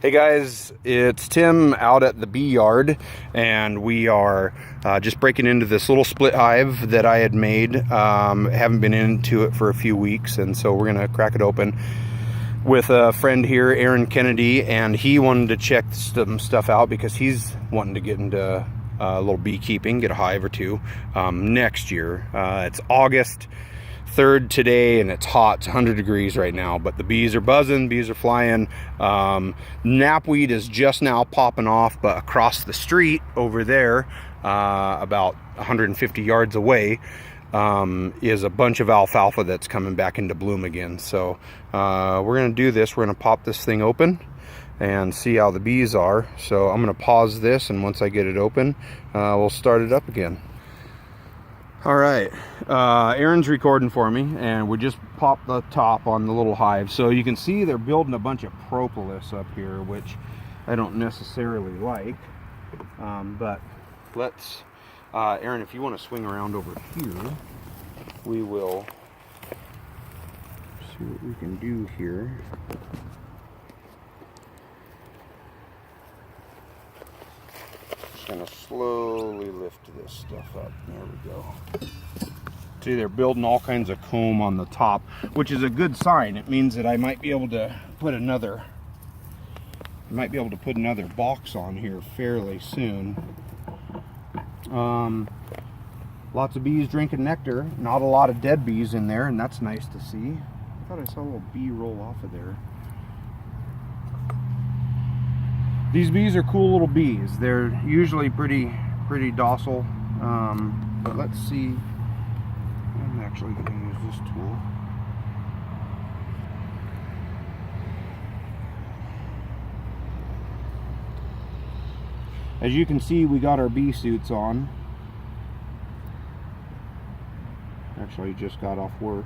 Hey guys, it's Tim out at the bee yard, and we are just breaking into this little split hive that I had made. Haven't been into it for a few weeks, and so we're gonna crack it open with a friend here, Aaron Kennedy, and he wanted to check some stuff out because he's wanting to get into a little beekeeping, get a hive or two next year. It's August 3rd today, and it's hot. It's 100 degrees right now, but the bees are buzzing, bees are flying. Knapweed is just now popping off, but across the street over there, about 150 yards away, is a bunch of alfalfa that's coming back into bloom again. So we're gonna do this. We're gonna pop this thing open and see how the bees are. So I'm gonna pause this, and once I get it open, we'll start it up again. All right, Aaron's recording for me, and we just popped the top on the little hive. So you can see they're building a bunch of propolis up here, which I don't necessarily like. But let's, Aaron, if you want to swing around over here, we will see what we can do here. Gonna slowly lift this stuff up. There we go. See, they're building all kinds of comb on the top, which is a good sign. It means that I might be able to put another box on here fairly soon. Lots of bees drinking nectar. Not a lot of dead bees in there, and that's nice to see. I thought I saw a little bee roll off of there. These bees are cool little bees. They're usually pretty docile, but let's see. I'm actually going to use this tool. As you can see, we got our bee suits on. Actually, just got off work.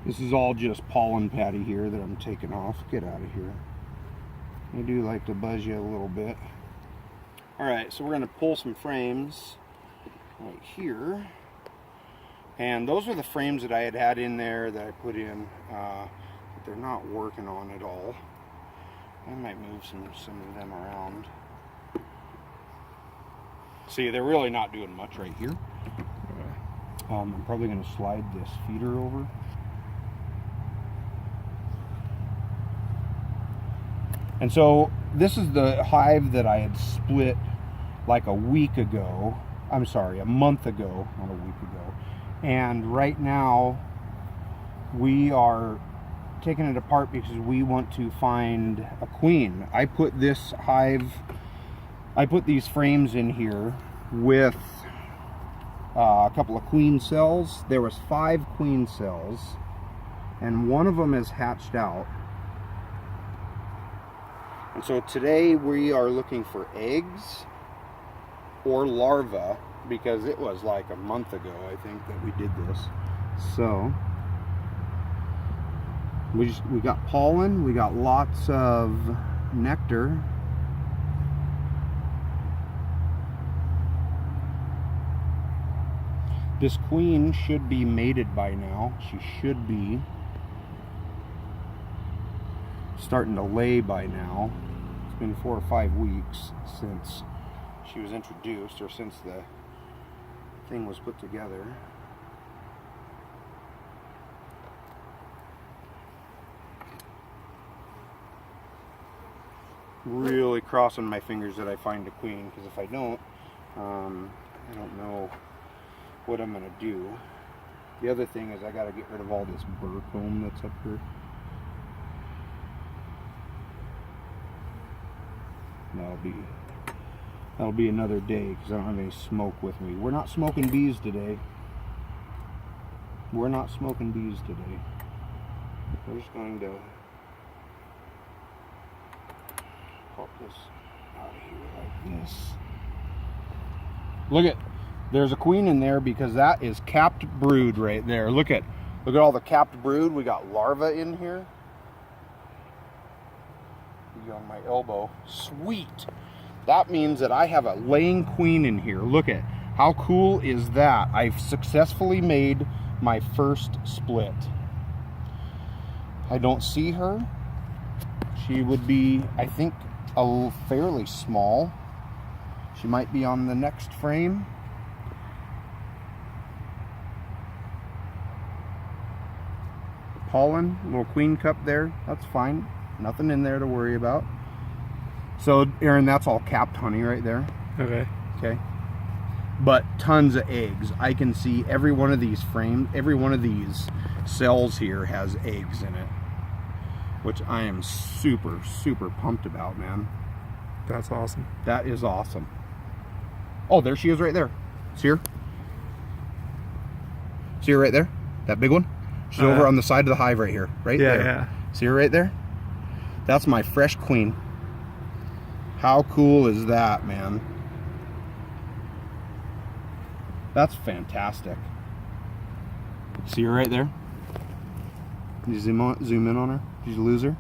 This is all just pollen patty here that I'm taking off. Get out of here. I do like to buzz you a little bit. Alright, so we're going to pull some frames right here. And those are the frames that I had in there that I put in. But they're not working on at all. I might move some of them around. See, they're really not doing much right here. I'm probably going to slide this feeder over. And so this is the hive that I had split like a week ago. I'm sorry, a month ago, not a week ago. And right now we are taking it apart because we want to find a queen. I put these frames in here with a couple of queen cells. There was 5 queen cells, and one of them is hatched out. And so today we are looking for eggs or larvae, because it was like a month ago, I think, that we did this. So we got pollen, we got lots of nectar. This queen should be mated by now. She should be starting to lay by now. It's been 4 or 5 weeks since she was introduced, or since the thing was put together. Really crossing my fingers that I find a queen, because if I don't, I don't know what I'm gonna do. The other thing is I gotta get rid of all this burr comb that's up here. That'll be another day, because I don't have any smoke with me. We're not smoking bees today. We're just going to pop this out of here like this. Look at, there's a queen in there because that is capped brood right there. Look at Look at all the capped brood. We got larvae in here. Be on my elbow. Sweet. That means that I have a laying queen in here. Look at how cool is that? I've successfully made my first split. I don't see her. She would be, I think, fairly small. She might be on the next frame. Pollen, little queen cup there. That's fine. Nothing in there to worry about. So, Aaron, that's all capped honey right there. Okay. Okay. But tons of eggs. I can see every one of these frames, every one of these cells here has eggs in it, which I am super, super pumped about, man. That's awesome. That is awesome. Oh, there she is right there. See her? See her right there? That big one? She's over on the side of the hive right here. Right there. Yeah. See her right there? That's my fresh queen. How cool is that, man? That's fantastic. See her right there? Can you zoom in on her? Did you lose her?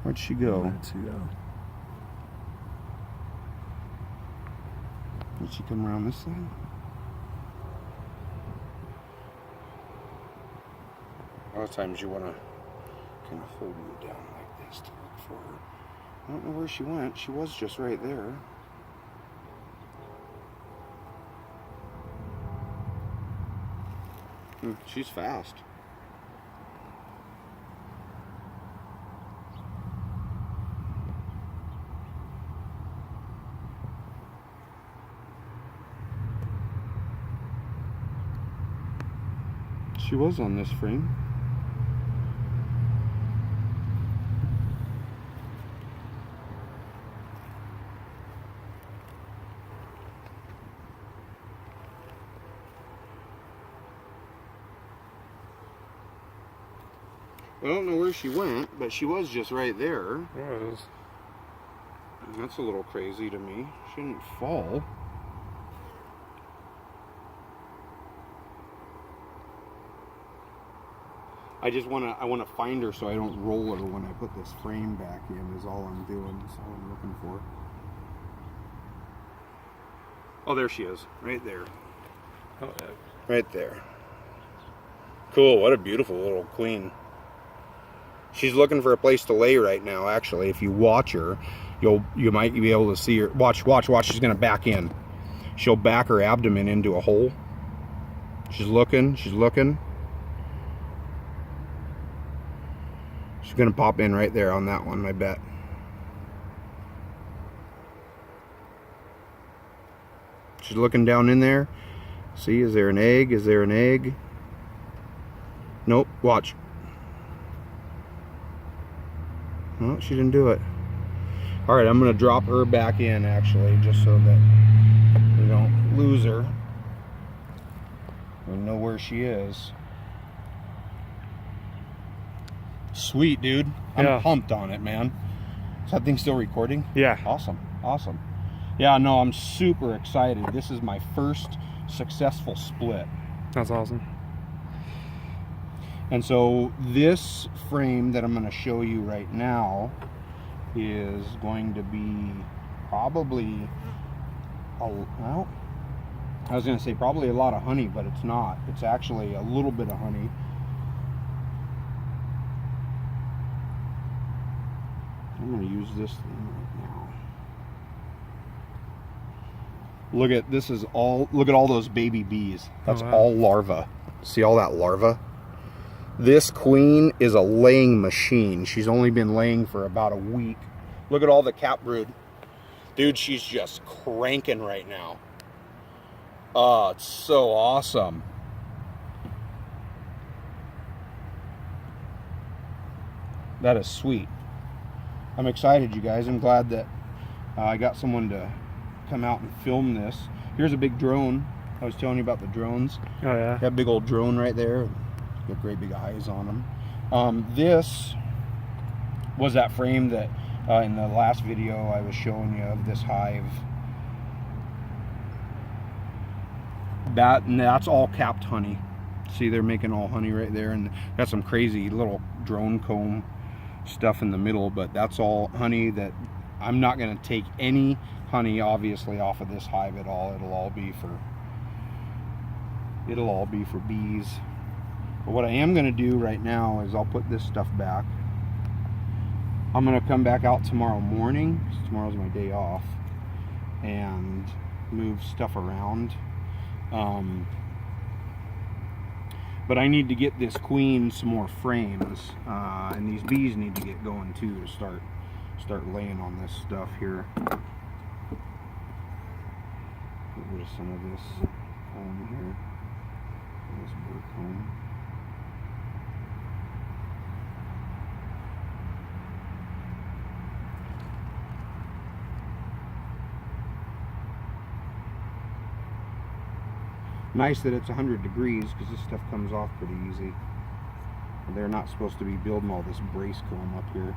Where'd she go? Where'd she go? Did she come around this side? A lot of times you want to kind of hold her down like this to look for her. I don't know where she went. She was just right there. She's fast. She was on this frame. I don't know where she went, but she was just right there. It was. That's a little crazy to me. She didn't fall. I want to find her so I don't roll her when I put this frame back in is all I'm doing. That's all I'm looking for. Oh, there she is. Right there. Oh, yeah. Right there. Cool. What a beautiful little queen. She's looking for a place to lay right now, actually. If you watch her, you might be able to see her. Watch. She's going to back in. She'll back her abdomen into a hole. She's looking. She's looking. She's going to pop in right there on that one, I bet. She's looking down in there. See, is there an egg? Is there an egg? Nope. Watch. No, she didn't do it. All right, I'm going to drop her back in, actually, just so that we don't lose her. We know where she is. Sweet, dude. I'm pumped on it, man. Is that thing still recording? Yeah. Awesome. Awesome. Yeah, no, I'm super excited. This is my first successful split. That's awesome. And so this frame that I'm going to show you right now is going to be probably, well, I was going to say probably a lot of honey, but it's not. It's actually a little bit of honey. I'm going to use this thing right now. Look at all those baby bees. That's all larvae. See all that larva? This queen is a laying machine. She's only been laying for about a week. Look at all the cap brood. Dude, she's just cranking right now. Oh, it's so awesome. That is sweet. I'm excited, you guys. I'm glad that I got someone to come out and film this. Here's a big drone. I was telling you about the drones. Oh, yeah. That big old drone right there. Got great big eyes on them. This was that frame that in the last video I was showing you of this hive. That's all capped honey. See, they're making all honey right there, and got some crazy little drone comb stuff in the middle, but that's all honey that I'm not going to take any honey obviously off of this hive at all. It'll all be for bees. But what I am going to do right now is I'll put this stuff back. I'm going to come back out tomorrow morning, because tomorrow's my day off, and move stuff around. But I need to get this queen some more frames, and these bees need to get going too to start laying on this stuff here. Get rid of some of this comb here, this bird comb. Nice that it's 100 degrees, because this stuff comes off pretty easy. They're not supposed to be building all this brace comb up here.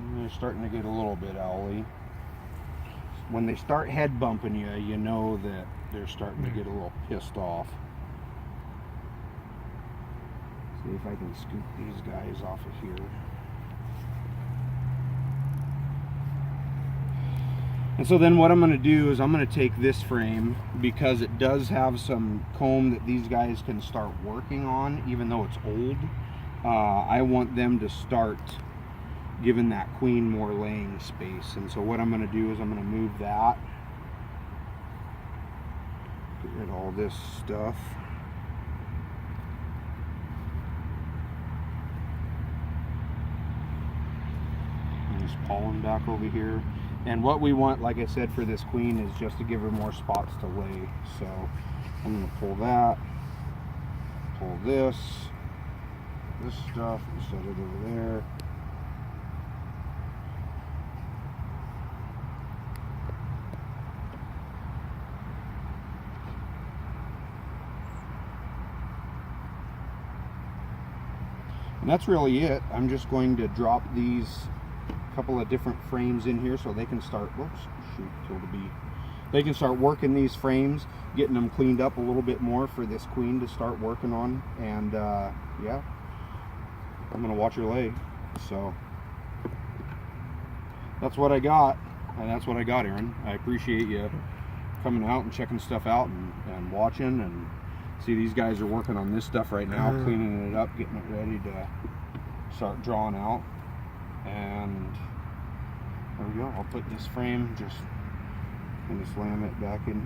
And they're starting to get a little bit owly. When they start head bumping you, you know that they're starting to get a little pissed off. See if I can scoop these guys off of here. And so then what I'm going to do is I'm going to take this frame, because it does have some comb that these guys can start working on, even though it's old. I want them to start giving that queen more laying space. And so what I'm going to do is I'm going to move that. Get rid of all this stuff. Pollen back over here, and what we want, like I said, for this queen is just to give her more spots to lay. So I'm going to pull that, pull this stuff and set it over there. And that's really it. I'm just going to drop these couple of different frames in here so they can start, whoops, shoot, killed a bee. They can start working these frames, getting them cleaned up a little bit more for this queen to start working on. And yeah, I'm gonna watch her lay. So that's what I got, and that's what I got, Aaron. I appreciate you coming out and checking stuff out and watching. And see, these guys are working on this stuff right now, cleaning it up, getting it ready to start drawing out. And there we go. I'll put this frame, just slam it back in.